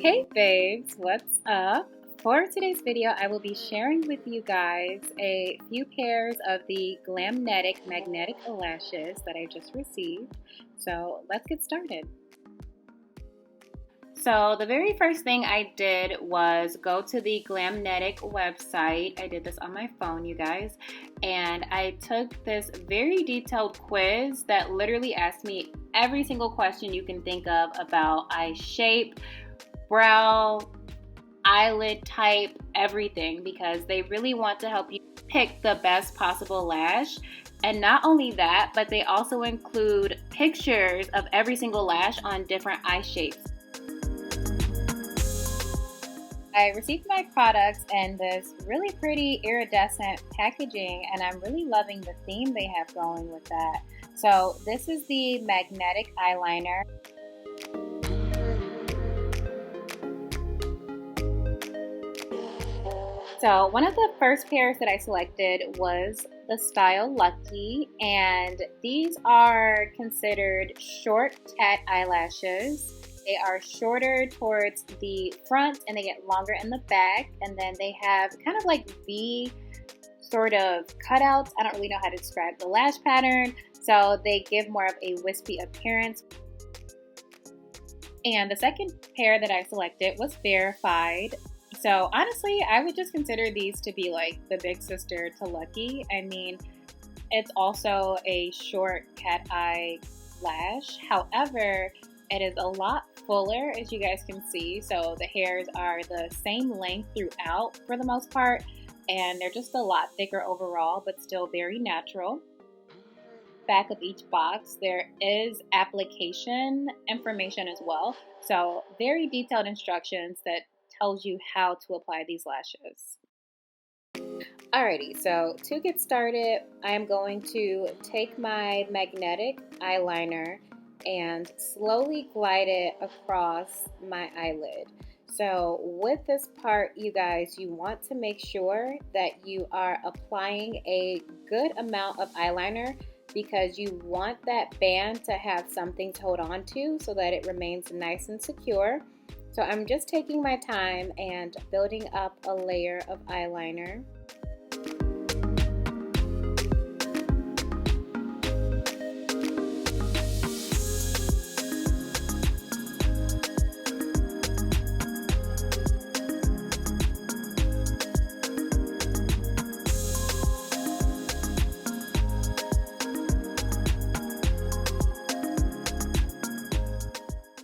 Hey babes, what's up? For today's video, I will be sharing with you guys a few pairs of the Glamnetic Magnetic Lashes that I just received. So let's get started. So the very first thing I did was go to the Glamnetic website. I did this on my phone, you guys, and I took this very detailed quiz that literally asked me every single question you can think of about eye shape, brow, eyelid type, everything, because they really want to help you pick the best possible lash. And not only that, but they also include pictures of every single lash on different eye shapes. I received my products in this really pretty iridescent packaging, and I'm really loving the theme they have going with that. So this is the magnetic eyeliner. So one of the first pairs that I selected was the style Lucky, and these are considered short tat eyelashes. They are shorter towards the front and they get longer in the back, and then they have kind of like V sort of cutouts. I don't really know how to describe the lash pattern, so they give more of a wispy appearance. And the second pair that I selected was Verified. So honestly, I would just consider these to be like the big sister to Lucky. I mean, it's also a short cat eye lash. However, it is a lot fuller, as you guys can see. So the hairs are the same length throughout for the most part, and they're just a lot thicker overall, but still very natural. Back of each box, there is application information as well. So very detailed instructions that tells you how to apply these lashes. Alrighty, so to get started, I'm going to take my magnetic eyeliner and slowly glide it across my eyelid. So with this part, you guys, you want to make sure that you are applying a good amount of eyeliner, because you want that band to have something to hold on to so that it remains nice and secure. So I'm just taking my time and building up a layer of eyeliner.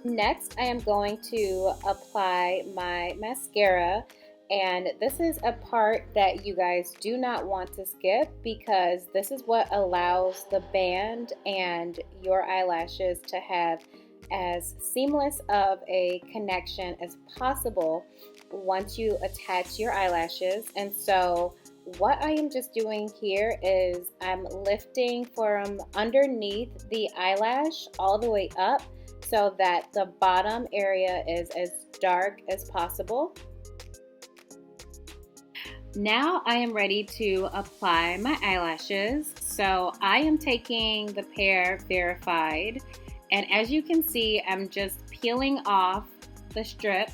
Next, I am going to apply my mascara, and this is a part that you guys do not want to skip, because this is what allows the band and your eyelashes to have as seamless of a connection as possible once you attach your eyelashes. And so what I am just doing here is I'm lifting from underneath the eyelash all the way up, so that the bottom area is as dark as possible. Now I am ready to apply my eyelashes. So I am taking the pair Verified, and as you can see, I'm just peeling off the strip,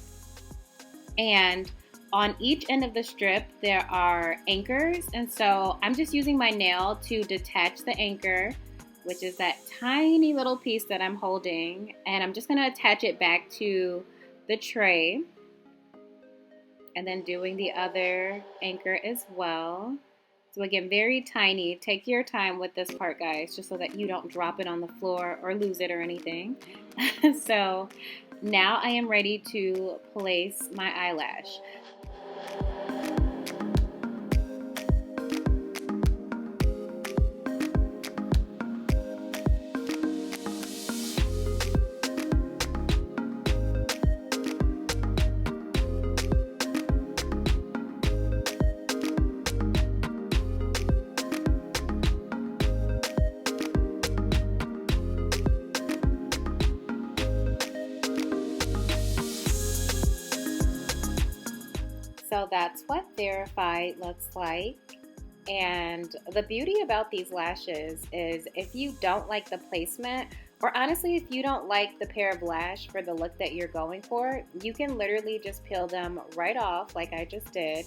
and on each end of the strip there are anchors, and so I'm just using my nail to detach the anchor, which is that tiny little piece that I'm holding, and I'm just going to attach it back to the tray, and then doing the other anchor as well. So again, very tiny. Take your time with this part, guys, just so that you don't drop it on the floor or lose it or anything. So now I am ready to place my eyelash. So that's what Verified looks like. And the beauty about these lashes is if you don't like the placement Or honestly, if you don't like the pair of lash for the look that you're going for, you can literally just peel them right off like I just did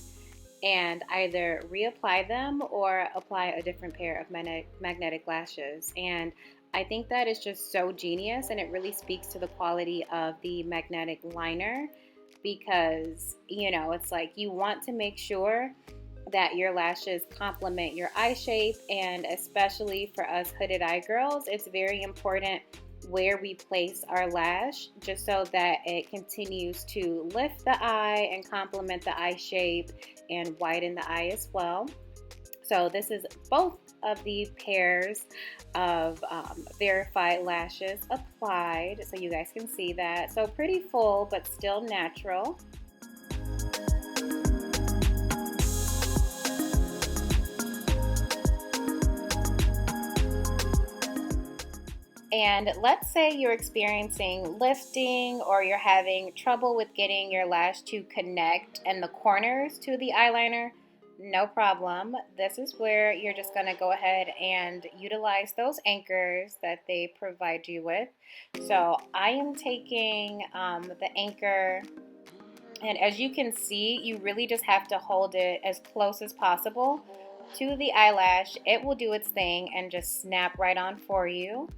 and either reapply them or apply a different pair of magnetic lashes. And I think that is just so genius, and it really speaks to the quality of the magnetic liner, because, you know, it's like you want to make sure that your lashes complement your eye shape, and especially for us hooded eye girls, it's very important where we place our lash, just so that it continues to lift the eye and complement the eye shape and widen the eye as well. So this is both of the pairs of verified lashes applied, so you guys can see that. So pretty full but still natural. And let's say you're experiencing lifting, or you're having trouble with getting your lash to connect and the corners to the eyeliner. No problem. This is where you're just going to go ahead and utilize those anchors that they provide you with. So I am taking the anchor, and as you can see, you really just have to hold it as close as possible to the eyelash. It will do its thing and just snap right on for you.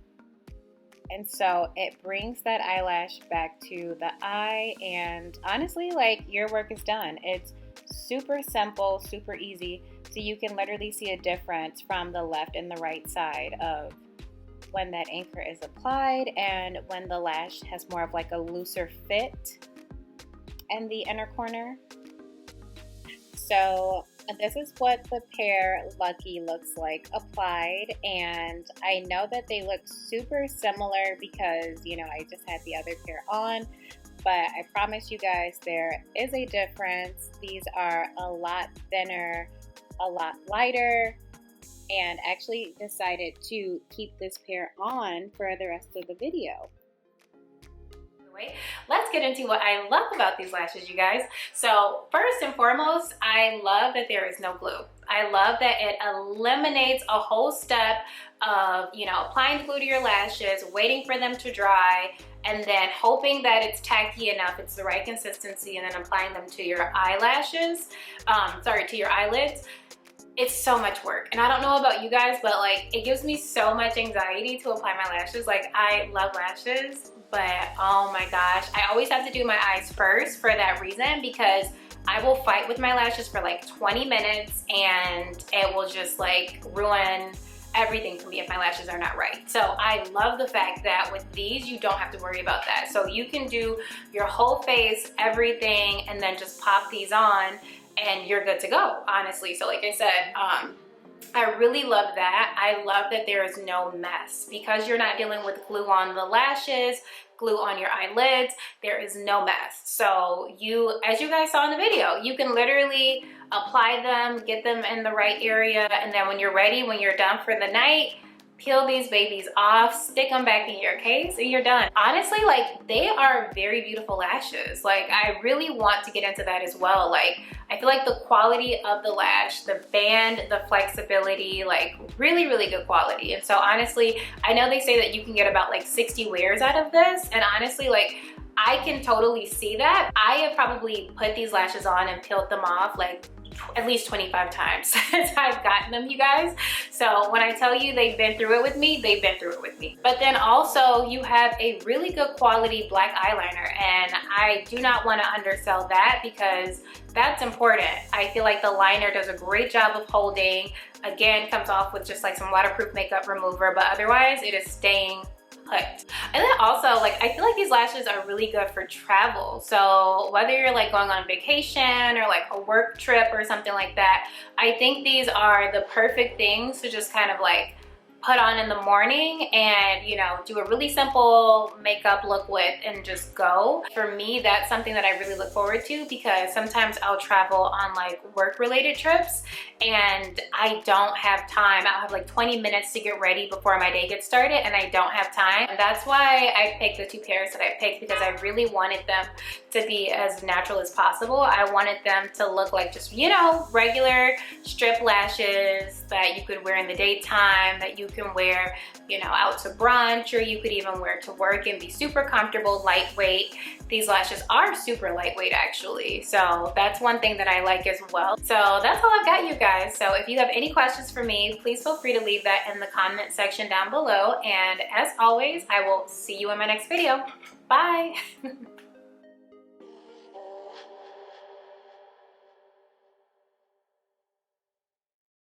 And so it brings that eyelash back to the eye, and honestly, like, your work is done. It's super simple, super easy, so you can literally see a difference from the left and the right side of when that anchor is applied and when the lash has more of like a looser fit in the inner corner. So this is what the pair Lucky looks like applied, and I know that they look super similar because, you know, I just had the other pair on, but I promise you guys there is a difference. These are a lot thinner, a lot lighter, and actually decided to keep this pair on for the rest of the video. Let's get into what I love about these lashes, you guys. So first and foremost, I love that there is no glue. I love that it eliminates a whole step of, you know, applying glue to your lashes, waiting for them to dry, and then hoping that it's tacky enough, it's the right consistency, and then applying them to your eyelashes, to your eyelids. It's so much work, and I don't know about you guys, but like, it gives me so much anxiety to apply my lashes. Like, I love lashes, but oh my gosh, I always have to do my eyes first for that reason, because I will fight with my lashes for like 20 minutes and it will just like ruin everything for me if my lashes are not right. So I love the fact that with these, you don't have to worry about that. So you can do your whole face, everything, and then just pop these on and you're good to go, honestly. So like I said, I really love that. I love that there is no mess, because you're not dealing with glue on the lashes, glue on your eyelids. There is no mess. So you, as you guys saw in the video, you can literally apply them, get them in the right area, and then when you're ready, when you're done for the night, peel these babies off, stick them back in your case, and you're done. Honestly, like, they are very beautiful lashes. Like, I really want to get into that as well. Like, I feel like the quality of the lash, the band, the flexibility, like, really, really good quality. And so honestly, I know they say that you can get about like 60 wears out of this, and honestly, like, I can totally see that. I have probably put these lashes on and peeled them off like at least 25 times since I've gotten them, you guys. So when I tell you they've been through it with me, they've been through it with me. But then also you have a really good quality black eyeliner, and I do not want to undersell that, because that's important. I feel like the liner does a great job of holding. Again, comes off with just like some waterproof makeup remover, but otherwise it is staying put. And then also, like, I feel like these lashes are really good for travel. So whether you're like going on vacation or like a work trip or something like that, I think these are the perfect things to just kind of like put on in the morning and, you know, do a really simple makeup look with and just go. For me, that's something that I really look forward to, because sometimes I'll travel on like work related trips and I don't have time. I'll have like 20 minutes to get ready before my day gets started and I don't have time. And that's why I picked the two pairs that I picked, because I really wanted them to be as natural as possible. I wanted them to look like just, you know, regular strip lashes that you could wear in the daytime, that you can wear, you know, out to brunch, or you could even wear to work and be super comfortable, lightweight. These lashes are super lightweight actually, so that's one thing that I like as well. So that's all I've got, you guys. So if you have any questions for me, please feel free to leave that in the comment section down below, and as always, I will see you in my next video. Bye.